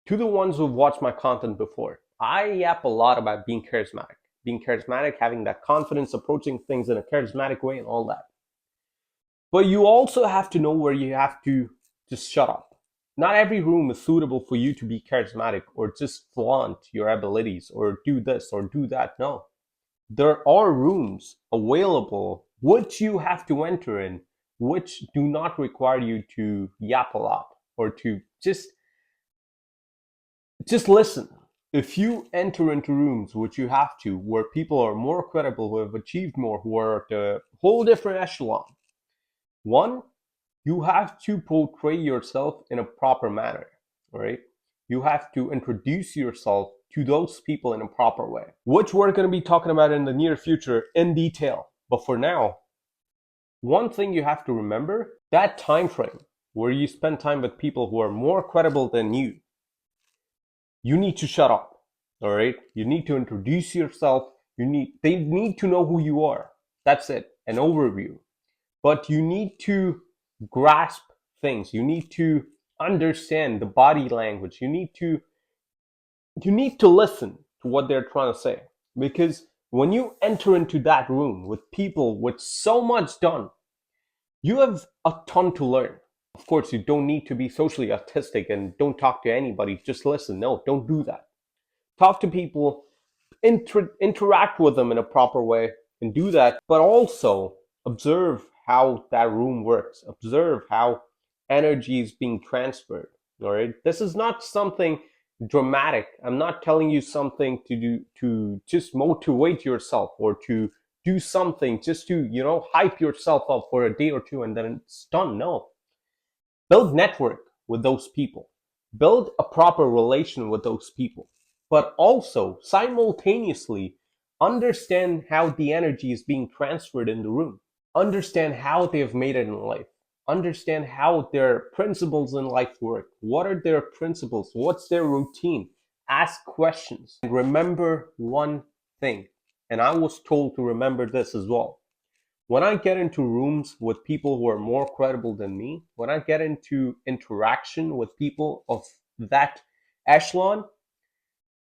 To the ones who've watched my content before, I yap a lot about being charismatic. Being charismatic, having that confidence, approaching things in a charismatic way, and all that. But you also have to know where you have to just shut up. Not every room is suitable for you to be charismatic or just flaunt your abilities or do this or do that. No. There are rooms available which you have to enter in, which do not require you to yap a lot or to just listen. If you enter into rooms which you have to, where people are more credible, who have achieved more, who are at a whole different echelon, one, you have to portray yourself in a proper manner, right? You have to introduce yourself to those people in a proper way, which we're going to be talking about in the near future in detail. But for now, one thing you have to remember, that time frame where you spend time with people who are more credible than you need to shut up. All right? You need to introduce yourself. They need to know who you are. That's it. An overview. But you need to grasp things. You need to understand the body language. You need to listen to what they're trying to say. Because when you enter into that room with people with so much done, you have a ton to learn. Of course, you don't need to be socially autistic and don't talk to anybody. Just listen. No, don't do that. Talk to people, interact with them in a proper way, and do that. But also observe how that room works. Observe how energy is being transferred. All right. This is not something dramatic. I'm not telling you something to do to just motivate yourself or to do something just to, hype yourself up for a day or two and then it's done. No. Build network with those people. Build a proper relation with those people. But also simultaneously understand how the energy is being transferred in the room. Understand how they have made it in life. Understand how their principles in life work. What are their principles? What's their routine? Ask questions. And remember one thing. And I was told to remember this as well. When I get into rooms with people who are more credible than me, when I get into interaction with people of that echelon,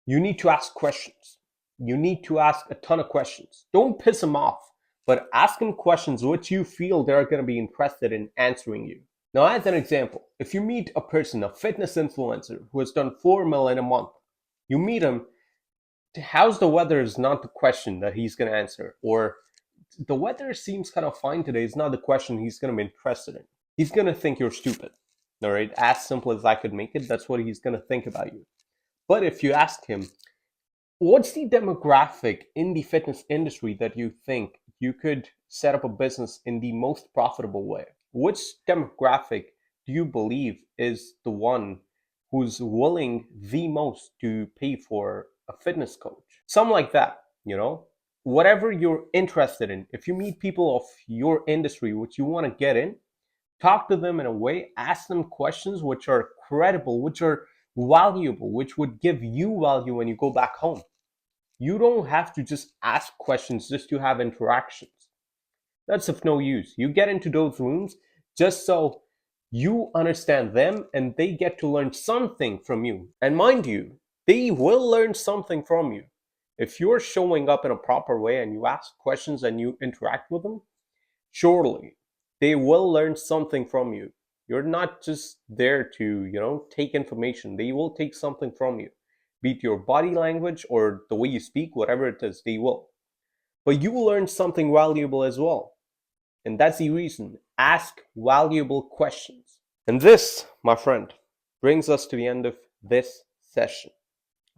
you need to ask questions. You need to ask a ton of questions. Don't piss them off, but ask them questions which you feel they're going to be interested in answering you. Now, as an example, if you meet a person, a fitness influencer who has done 4 mil in a month, you meet him, how's the weather is not the question that he's going to answer, or the weather seems kind of fine today is not the question he's going to be interested in. He's going to think you're stupid. All right, as simple as I could make it, that's what he's going to think about you. But if you ask him, what's the demographic in the fitness industry that you think you could set up a business in the most profitable way? Which demographic do you believe is the one who's willing the most to pay for a fitness coach? Something like that, whatever you're interested in. If you meet people of your industry which you want to get in, talk to them in a way, ask them questions which are credible, which are valuable, which would give you value when you go back home. You don't have to just ask questions just to have interactions. That's of no use. You get into those rooms just so you understand them and they get to learn something from you. And mind you, they will learn something from you. If you're showing up in a proper way and you ask questions and you interact with them, surely they will learn something from you. You're not just there to, take information. They will take something from you. Be it your body language or the way you speak, whatever it is, they will. But you will learn something valuable as well. And that's the reason. Ask valuable questions. And this, my friend, brings us to the end of this session.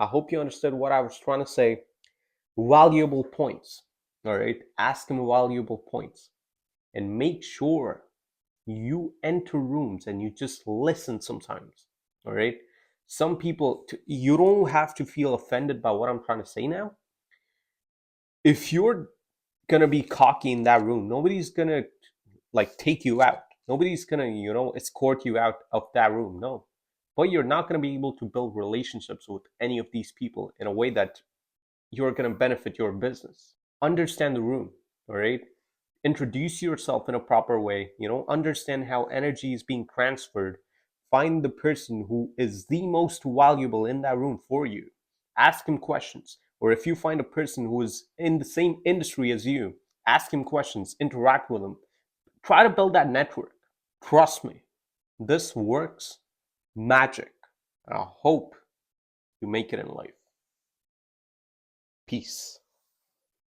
I hope you understood what I was trying to say. Valuable points. All right. Ask them valuable points. And make sure you enter rooms and you just listen sometimes. All right. Some people, you don't have to feel offended by what I'm trying to say now. If you're going to be cocky in that room, nobody's going to take you out. Nobody's going to, escort you out of that room. No. But you're not going to be able to build relationships with any of these people in a way that you're going to benefit your business. Understand the room. All right. Introduce yourself in a proper way, understand how energy is being transferred find the person who is the most valuable in that room for you. Ask him questions. Or if you find a person who is in the same industry as you, ask him questions, interact with him. Try to build that network. Trust me, this works magic. I hope you make it in life. Peace.